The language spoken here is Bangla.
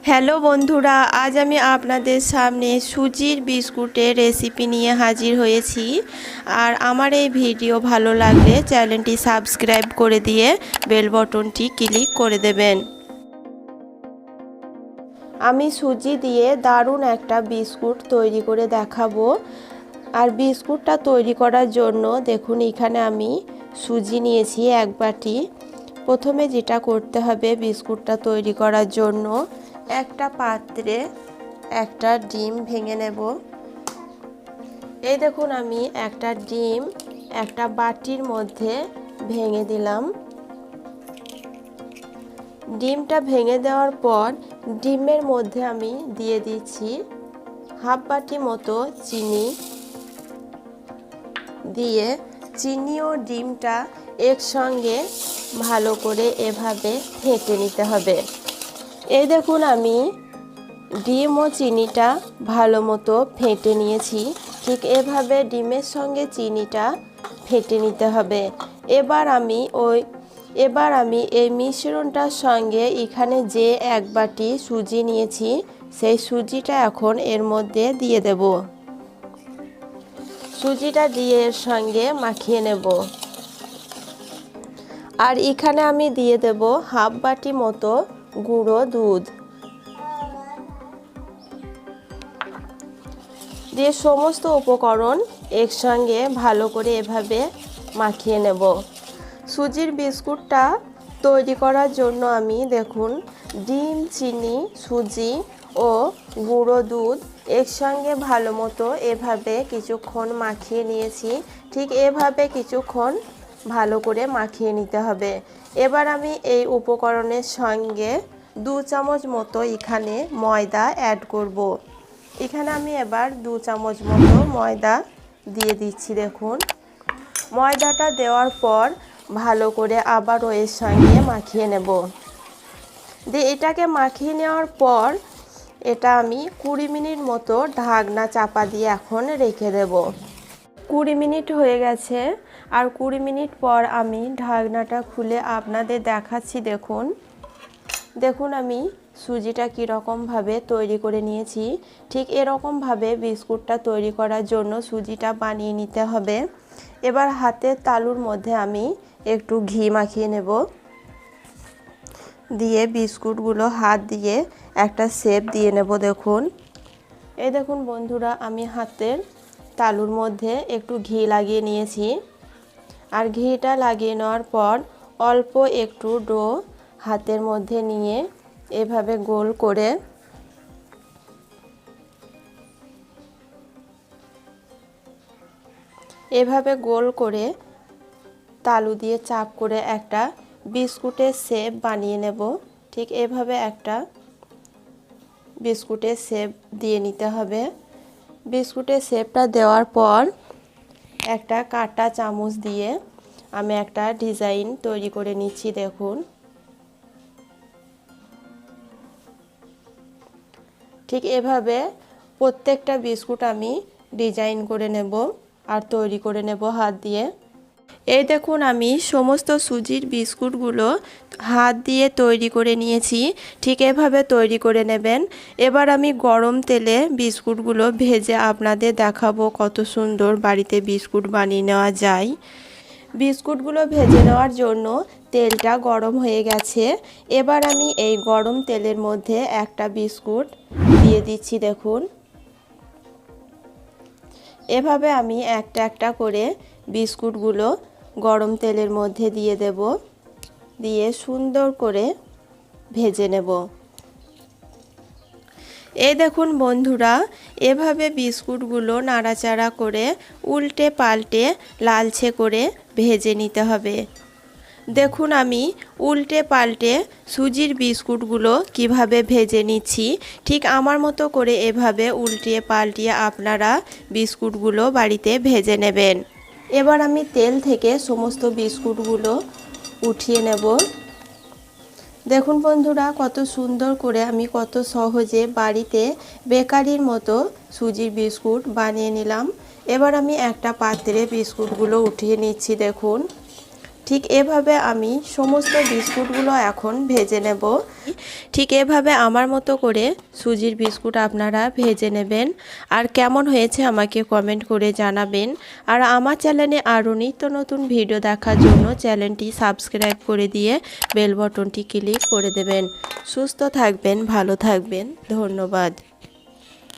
হ্যালো বন্ধুরা, আজ আমি আপনাদের সামনে সুজির বিস্কুটের রেসিপি নিয়ে হাজির হয়েছি। আর আমার এই ভিডিও ভালো লাগলে চ্যানেলটি সাবস্ক্রাইব করে দিয়ে বেল বটনটি ক্লিক করে দেবেন। আমি সুজি দিয়ে দারুণ একটা বিস্কুট তৈরি করে দেখাবো। আর বিস্কুটটা তৈরি করার জন্য দেখুন এখানে আমি সুজি নিয়েছি এক বাটি। প্রথমে যেটা করতে হবে বিস্কুটটা তৈরি করার জন্য, একটা পাত্রে একটা ডিম ভেঙে নেব। এই দেখুন আমি একটা ডিম একটা বাটির মধ্যে ভেঙে দিলাম। ডিমটা ভেঙে দেওয়ার পর ডিমের মধ্যে আমি দিয়ে দিচ্ছি হাফ বাটি মতো চিনি। দিয়ে চিনি ও ডিমটা একসঙ্গে ভালো করে এভাবে ফেটে নিতে হবে। এই দেখুন আমি ডিম ও চিনিটা ভালো মতো ফেটে নিয়েছি। ঠিক এভাবে ডিমের সঙ্গে চিনিটা ফেটে নিতে হবে। এবার আমি এই মিশ্রণটার সঙ্গে এখানে যে এক বাটি সুজি নিয়েছি সেই সুজিটা এখন এর মধ্যে দিয়ে দেব। সুজিটা দিয়ে এর সঙ্গে মাখিয়ে নেব। আর এখানে আমি দিয়ে দেব হাফ বাটি মতো গুঁড়ো দুধ। দিয়ে সমস্ত উপকরণ একসঙ্গে ভালো করে এভাবে মাখিয়ে নেব। সুজির বিস্কুটটা তৈরি করার জন্য আমি দেখুন ডিম, চিনি, সুজি ও গুঁড়ো দুধ একসঙ্গে ভালো মতো এভাবে কিছুক্ষণ মাখিয়ে নিয়েছি। ঠিক এভাবে কিছুক্ষণ ভালো করে মাখিয়ে নিতে হবে। এবার আমি এই উপকরণের সঙ্গে 2 চামচ মতো এখানে ময়দা অ্যাড করব। এখানে আমি এবার 2 চামচ মতো ময়দা দিয়ে দিচ্ছি। দেখুন ময়দাটা দেওয়ার পর ভালো করে আবারও এর সঙ্গে মাখিয়ে নেব। দিয়ে এটাকে মাখিয়ে নেওয়ার পর এটা আমি 20 মিনিট মতো ঢাকনা চাপা দিয়ে এখন রেখে দেব। 20 মিনিট হয়ে গেছে। আর 20 মিনিট পর আমি ঢাকনাটা খুলে আপনাদের দেখাচ্ছি। দেখুন আমি সুজিটা কীরকমভাবে তৈরি করে নিয়েছি। ঠিক এরকমভাবে বিস্কুটটা তৈরি করার জন্য সুজিটা বানিয়ে নিতে হবে। এবার হাতের তালুর মধ্যে আমি একটু ঘি মাখিয়ে নেব। দিয়ে বিস্কুটগুলো হাত দিয়ে একটা শেপ দিয়ে নেব। এই দেখুন বন্ধুরা, আমি হাতের তালুর মধ্যে একটু ঘি লাগিয়ে নিয়েছি। আর ঘিটা লাগিয়ে নেওয়ার পর অল্প একটু ডো হাতের মধ্যে নিয়ে এভাবে গোল করে তালু দিয়ে চাপ করে একটা বিস্কুটের শেপ বানিয়ে নেব। ঠিক এভাবে একটা বিস্কুটের শেপ দিয়ে নিতে হবে। বিস্কুটের শেপটা দেওয়ার পর একটা কাঁটা চামচ দিয়ে আমি একটা ডিজাইন তৈরি করে নিচ্ছি। দেখুন ঠিক এভাবে প্রত্যেকটা বিস্কুট আমি ডিজাইন করে নেব আর তৈরি করে নেব হাত দিয়ে। এই দেখুন আমি সমস্ত সুজির বিস্কুটগুলো হাত দিয়ে তৈরি করে নিয়েছি। ঠিক এভাবে তৈরি করে নেবেন। এবার আমি গরম তেলে বিস্কুটগুলো ভেজে আপনাদের দেখাবো কত সুন্দর বাড়িতে বিস্কুট বানিয়ে নেওয়া যায়। বিস্কুটগুলো ভেজে নেওয়ার জন্য তেলটা গরম হয়ে গেছে। এবার আমি এই গরম তেলের মধ্যে একটা বিস্কুট দিয়ে দিচ্ছি। দেখুন এভাবে আমি একটা একটা করে বিস্কুটগুলো গরম তেলের মধ্যে দিয়ে দেব। দিয়ে সুন্দর করে ভেজে নেব। এই দেখুন বন্ধুরা, এভাবে বিস্কুটগুলো নাড়াচাড়া করে উল্টে পাল্টে লালচে করে ভেজে নিতে হবে। দেখুন আমি উল্টে পাল্টে সুজির বিস্কুটগুলো কিভাবে ভেজে নিচ্ছি। ঠিক আমার মতো করে এভাবে উল্টিয়ে পাল্টিয়ে আপনারা বিস্কুটগুলো বাড়িতে ভেজে নেবেন। এবার আমি তেল থেকে সমস্ত বিস্কুটগুলো উঠিয়ে নেব। দেখুন বন্ধুরা কত সুন্দর করে আমি কত সহজে বাড়িতে বেকারির মতো সুজির বিস্কুট বানিয়ে নিলাম। এবার আমি একটা পাত্রে বিস্কুটগুলো উঠিয়ে নিচ্ছি। দেখুন ঠিক এভাবে আমি সমস্ত বিস্কুটগুলো এখন ভেজে নেব। ঠিক এভাবে আমার মতো করে সুজির বিস্কুট আপনারা ভেজে নেবেন। আর কেমন হয়েছে আমাকে কমেন্ট করে জানাবেন। আর আমার চ্যানেলে আরও নিত্য নতুন ভিডিও দেখার জন্য চ্যানেলটি সাবস্ক্রাইব করে দিয়ে বেল বাটনটি ক্লিক করে দেবেন। সুস্থ থাকবেন, ভালো থাকবেন, ধন্যবাদ।